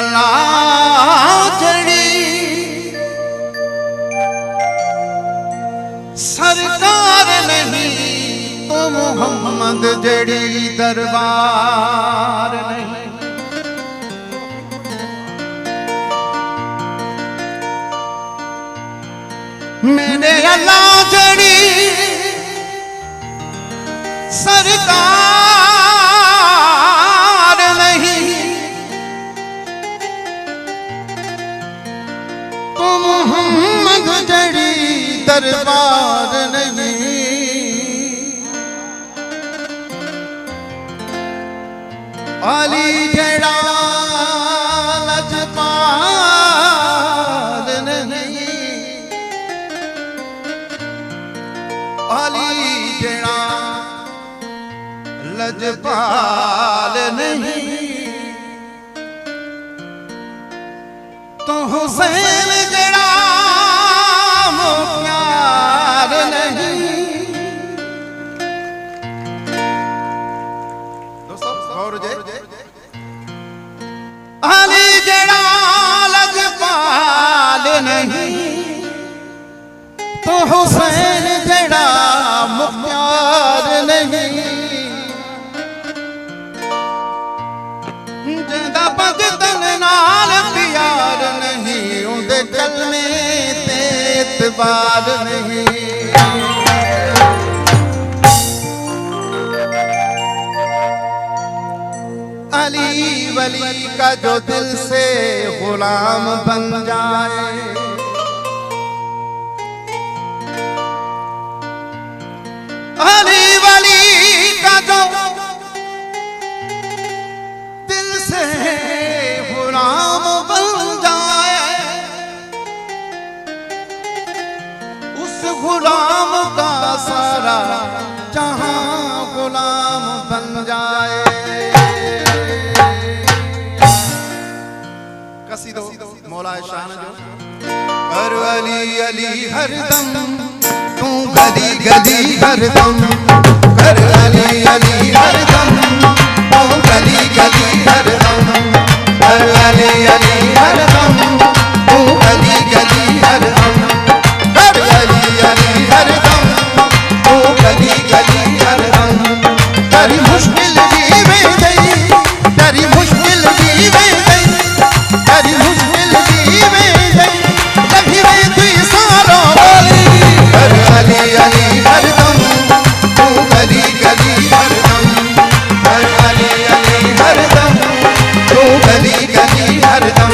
अल्लाह जड़ी सरकार नहीं तो मोहम्मद जड़ी दरबार नहीं। मेरे अल्लाह जड़ी सरकार नहीं तो मोहम्मद जड़ी दरबार नहीं। अली जड़ा लजपाल नहीं, अली जड़ा लजपाल नहीं तो हुसैन जड़ा प्यार नहीं। दोस्तों गौर जे अली जड़ा लजपाल नहीं तो हुसैन जड़ा प्यार नहीं। जिंदा भगतन नाल प्यार नहीं उनके कलमे ते एतबार नहीं। अली वली का जो दिल से गुलाम बन जाए, अली वली का जो दिल से गुलाम बन जाए, उस गुलाम का सारा जहां गुलाम बन जाए। कसीदो मौला शान जो कर अली अली हरदम तू गली गली हरदम, कर अली अली हरदम तू गली गली हरदम, कर अली अली हरदम तू गली गली हरदम, कर अली अली हरदम तू गली गली हरदम। तेरी मुश्किल भी वे गई, तेरी मुश्किल भी वे गई, तेरी मुश्किल भी वे गई, कभी वे तू सारो वाली। कर अली अली हरदम तू गली गली हरदम, कर अली अली हरदम तू गली गली हरदम।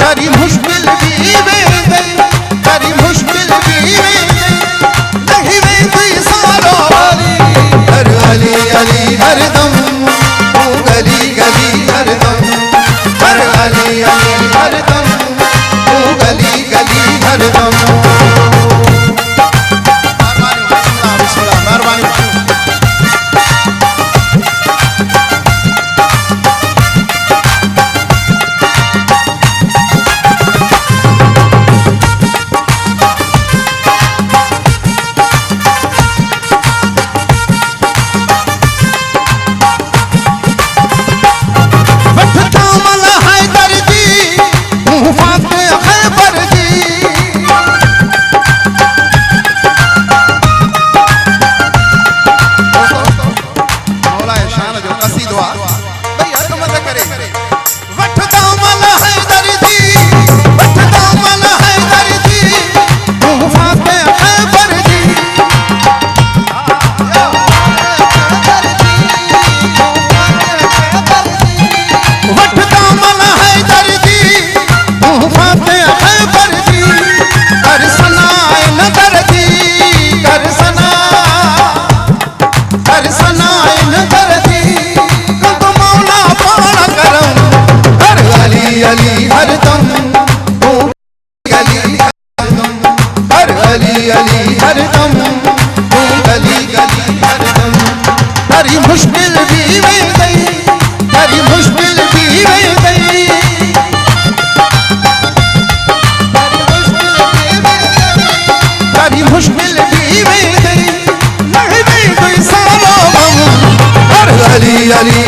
तेरी मुश्किल भी वे गई, तेरी मुश्किल भी वे गई, नहीं वे तू सारो वाली। कर अली अली हरदम तू गली गली हरदम, कर अली अली हरदम तू गली गली हरदम। अली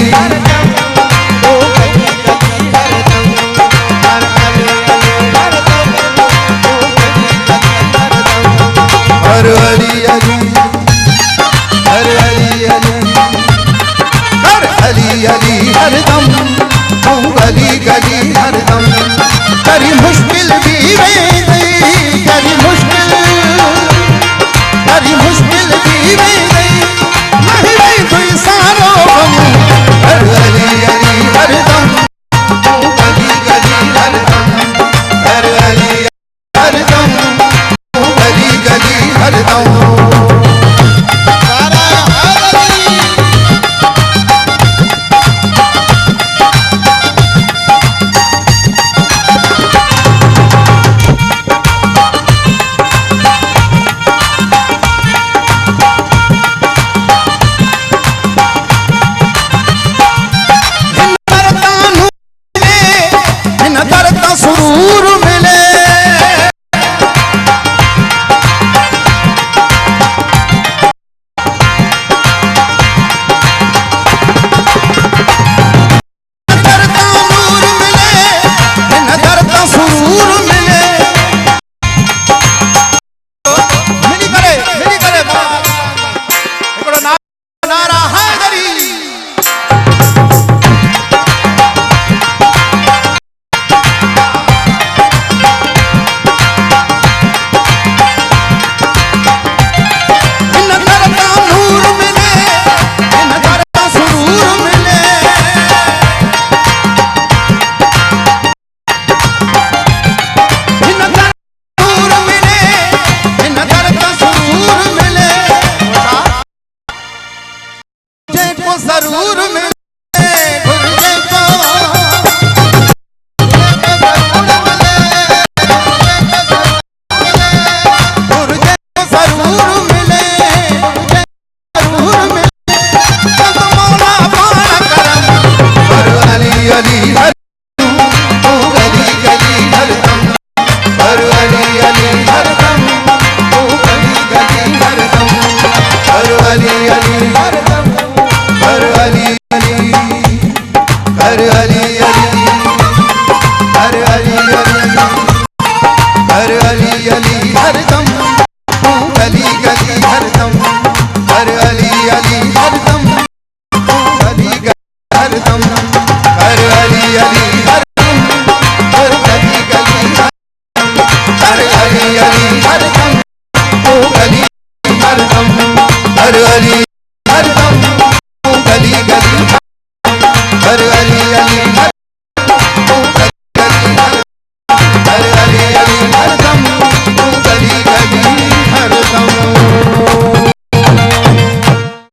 जरूर मिल